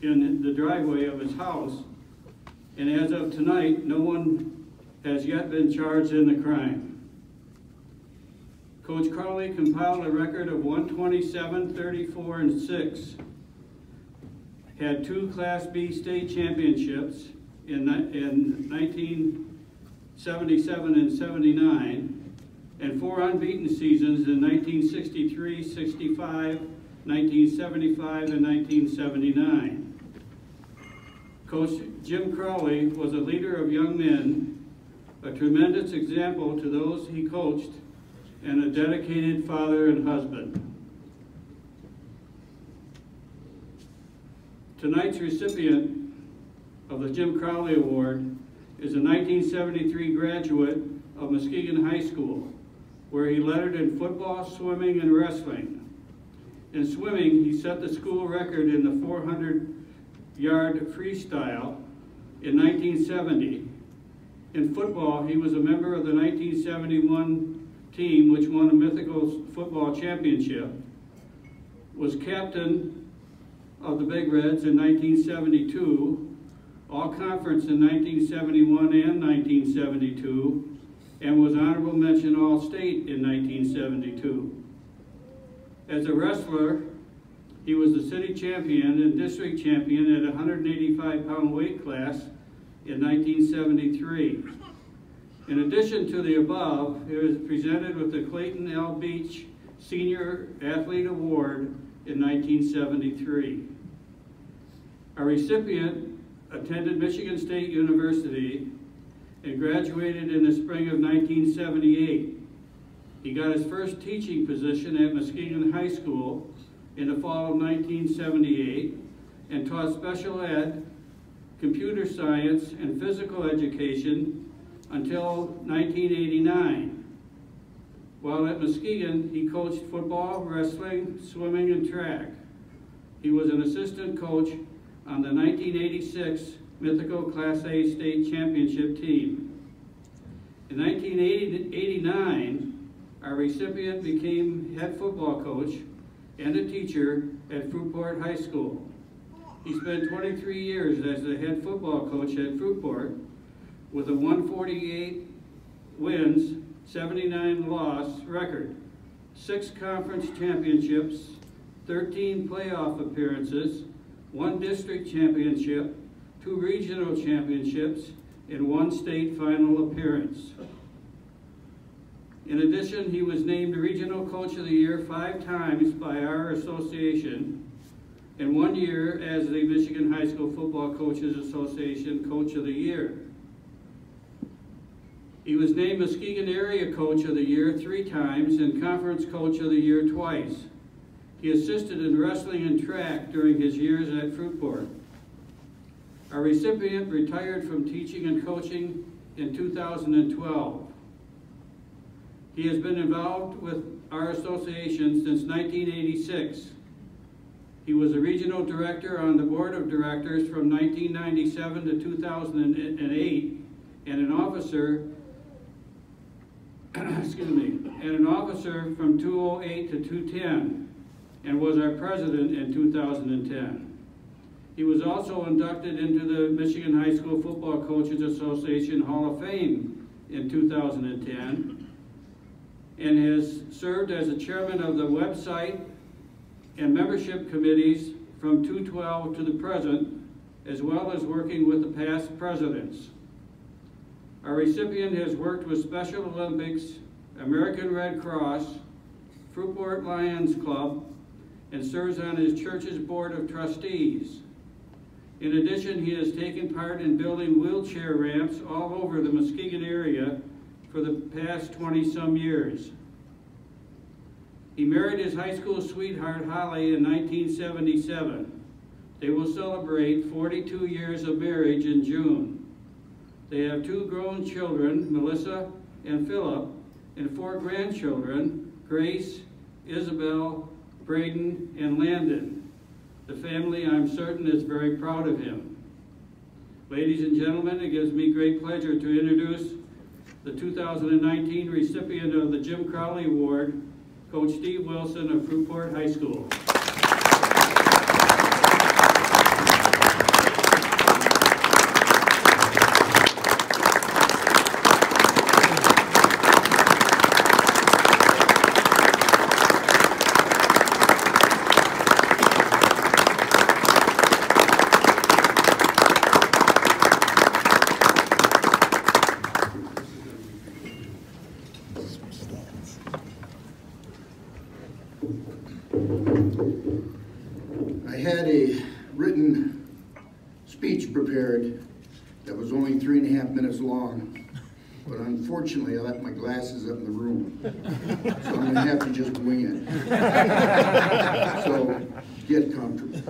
in the driveway of his house, and as of tonight, no one has yet been charged in the crime. Coach Crowley compiled a record of 127, 34, and 6. Had 2 Class B state championships in 1977 and 79, and 4 unbeaten seasons in 1963, 65, 1975, and 1979. Coach Jim Crowley was a leader of young men, a tremendous example to those he coached, and a dedicated father and husband. Tonight's recipient of the Jim Crowley Award is a 1973 graduate of Muskegon High School, where he lettered in football, swimming, and wrestling. In swimming, he set the school record in the 400-yard freestyle in 1970. In football, he was a member of the 1971 team which won a mythical football championship, was captain of the Big Reds in 1972, All-Conference in 1971 and 1972, and was honorable mention All-State in 1972. As a wrestler, he was the city champion and district champion at a 185-pound weight class in 1973. In addition to the above, he was presented with the Clayton L. Beach Senior Athlete Award in 1973. Our recipient attended Michigan State University and graduated in the spring of 1978. He got his first teaching position at Muskegon High School in the fall of 1978 and taught special ed, computer science, and physical education until 1989. While at Muskegon, he coached football, wrestling, swimming, and track. He was an assistant coach on the 1986 mythical Class A state championship team. In 1989, our recipient became head football coach and a teacher at Fruitport High School. He spent 23 years as the head football coach at Fruitport with a 148 wins, 79 loss record, 6 conference championships, 13 playoff appearances, 1 district championship, 2 regional championships, and 1 state final appearance. In addition, he was named Regional Coach of the Year 5 times by our association, and 1 year as the Michigan High School Football Coaches Association Coach of the Year. He was named Muskegon Area Coach of the Year 3 times and Conference Coach of the Year twice. He assisted in wrestling and track during his years at Fruitport. Our recipient retired from teaching and coaching in 2012. He has been involved with our association since 1986. He was a regional director on the board of directors from 1997 to 2008, and an officer, from 2008 to 2010, and was our president in 2010. He was also inducted into the Michigan High School Football Coaches Association Hall of Fame in 2010, and has served as the chairman of the website and membership committees from 2012 to the present, as well as working with the past presidents. Our recipient has worked with Special Olympics, American Red Cross, Fruitport Lions Club, and serves on his church's board of trustees. In addition, he has taken part in building wheelchair ramps all over the Muskegon area for the past 20-some years. He married his high school sweetheart, Holly, in 1977. They will celebrate 42 years of marriage in June. They have 2 grown children, Melissa and Philip, and 4 grandchildren, Grace, Isabel, Braden, and Landon. The family, I'm certain, is very proud of him. Ladies and gentlemen, it gives me great pleasure to introduce the 2019 recipient of the Jim Crowley Award, Coach Steve Wilson of Fruitport High School. written speech prepared that was only 3.5 minutes long, but unfortunately I left my glasses up in the room, so I'm gonna have to just wing it. So get comfortable.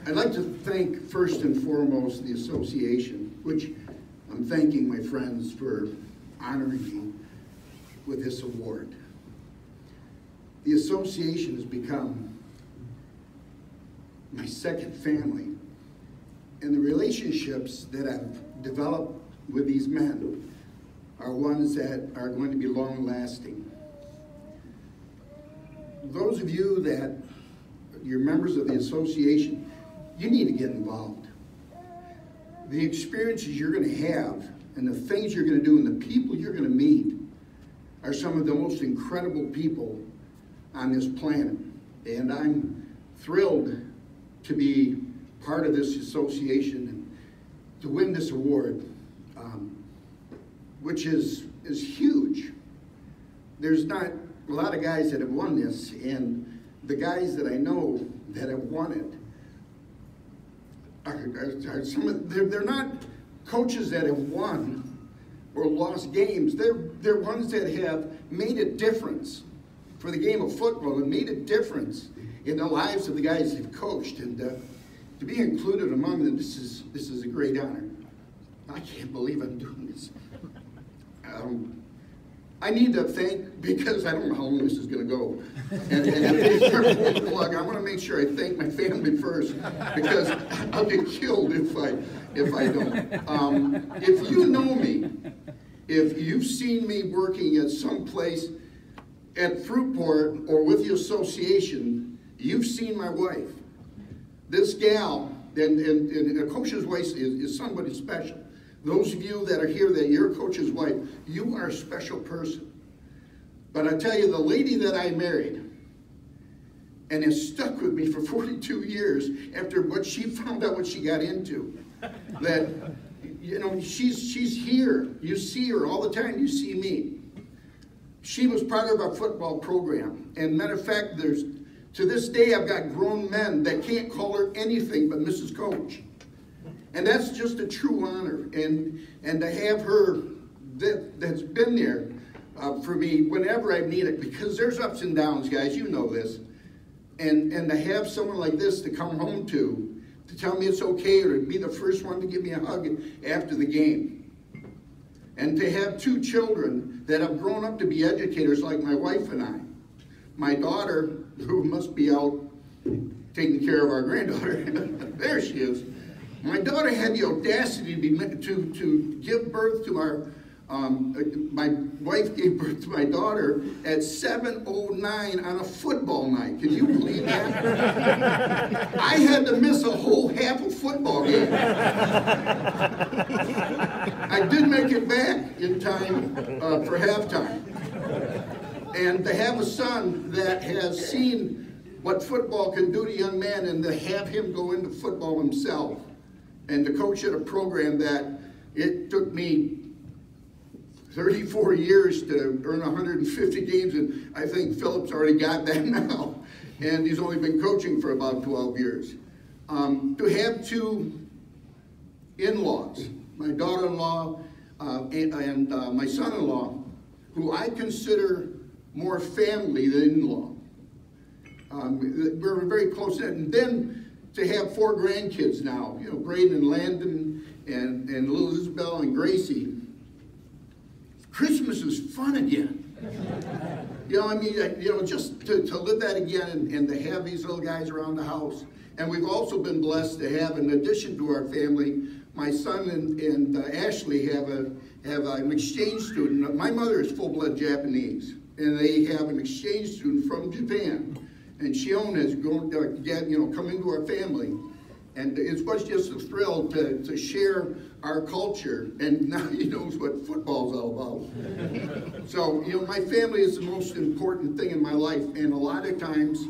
I'd like to thank first and foremost the association, which I'm thanking my friends for honoring me with this award. The association has become my second family, and the relationships that I've developed with these men are ones that are going to be long-lasting. Those of you that you're members of the association, you need to get involved. The experiences you're going to have and the things you're going to do and the people you're going to meet are some of the most incredible people on this planet. And I'm thrilled to be part of this association and to win this award, which is huge. There's not a lot of guys that have won this, and the guys that I know that have won it are some of, they're not coaches that have won or lost games. They're ones that have made a difference for the game of football and made a difference in the lives of the guys they've coached. And to be included among them, this is a great honor. I can't believe I'm doing this. I need to thank, because I don't know how long this is going to go, and if they start pulling the plug, I want to make sure I thank my family first, because I'll get killed if I don't. If you know me, if you've seen me working at some place at Fruitport or with the association, you've seen my wife. This gal, and a coach's wife is somebody special. Those of you that are here that you're a coach's wife, you are a special person. But I tell you, the lady that I married and has stuck with me for 42 years after what she found out what she got into, that, you know, she's here. You see her all the time. You see me. She was part of our football program. And matter of fact, to this day, I've got grown men that can't call her anything but Mrs. Coach. And that's just a true honor. And to have her that's been there for me whenever I need it, because there's ups and downs, guys, you know this. And to have someone like this to come home to tell me it's okay, or to be the first one to give me a hug after the game. And to have two children that have grown up to be educators like my wife and I. My daughter, who must be out taking care of our granddaughter, there she is. My daughter had the audacity to give birth to my wife gave birth to my daughter at 7:09 on a football night. Can you believe that? I had to miss a whole half a football game. I did make it back in time for halftime. And to have a son that has seen what football can do to young men, and to have him go into football himself, and to coach at a program that it took me 34 years to earn 150 games, and I think Philip's already got that now, and he's only been coaching for about 12 years. To have two in-laws, my daughter-in-law and my son-in-law, who I consider more family than in-law. We're very close knit. And then to have 4 grandkids now, you know, Braden and Landon and little Isabel and Gracie. Christmas is fun again. You know, I mean, you know, just to live that again and to have these little guys around the house. And we've also been blessed to have, in addition to our family, my son and Ashley have an exchange student. My mother is full-blood Japanese, and they have an exchange student from Japan. And Shion has grown, come into our family. And it was just a thrill to share our culture, and now he knows what football's all about. So, you know, my family is the most important thing in my life, and a lot of times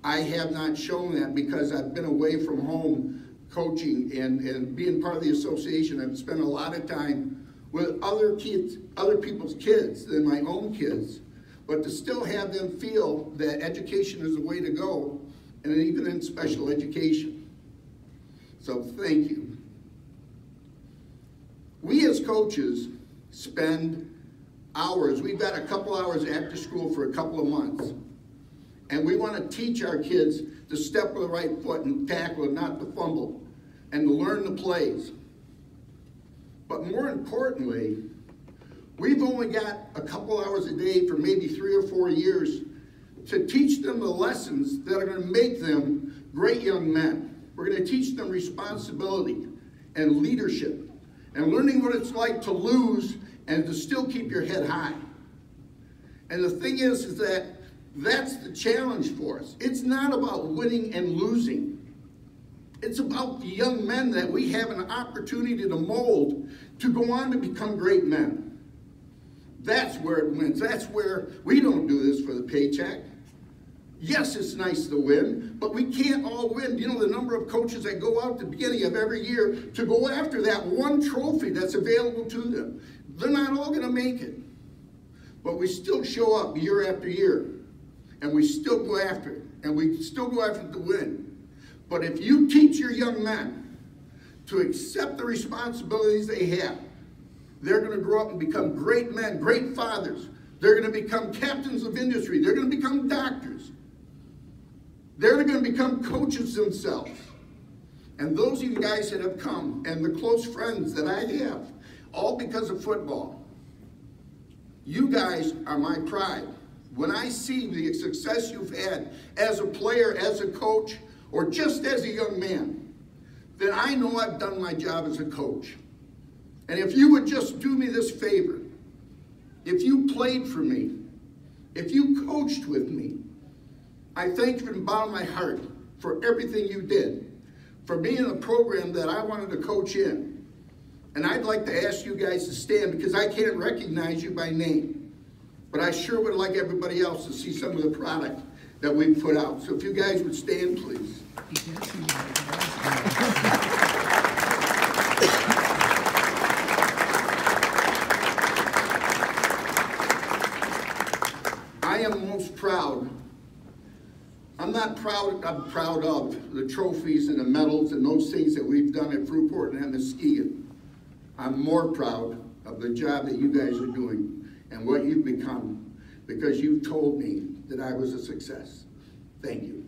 I have not shown that because I've been away from home coaching and being part of the association. I've spent a lot of time with other kids, other people's kids than my own kids. But to still have them feel that education is the way to go and even in special education. So thank you. We as coaches spend hours, we've got a couple hours after school for a couple of months, and we want to teach our kids to step with the right foot and tackle and not to fumble, and to learn the plays. But more importantly, we've only got a couple hours a day for maybe 3 or 4 years to teach them the lessons that are going to make them great young men. We're going to teach them responsibility and leadership and learning what it's like to lose and to still keep your head high. And the thing is that that's the challenge for us. It's not about winning and losing. It's about the young men that we have an opportunity to mold to go on to become great men. That's where it wins. That's where we don't do this for the paycheck. Yes, it's nice to win, but we can't all win. You know the number of coaches that go out at the beginning of every year to go after that one trophy that's available to them. They're not all going to make it. But we still show up year after year, and we still go after it, and we still go after it to win. But if you teach your young men to accept the responsibilities they have, they're going to grow up and become great men, great fathers. They're going to become captains of industry. They're going to become doctors. They're going to become coaches themselves. And those of you guys that have come, and the close friends that I have, all because of football, you guys are my pride. When I see the success you've had as a player, as a coach, or just as a young man, then I know I've done my job as a coach. And if you would just do me this favor, if you played for me, if you coached with me, I thank you from the bottom of my heart for everything you did, for being in a program that I wanted to coach in. And I'd like to ask you guys to stand because I can't recognize you by name. But I sure would like everybody else to see some of the product that we put out. So if you guys would stand, please. I am most proud. I'm not proud, I'm proud of the trophies and the medals and those things that we've done at Fruitport and at Muskegon. I'm more proud of the job that you guys are doing and what you've become because you've told me that I was a success. Thank you.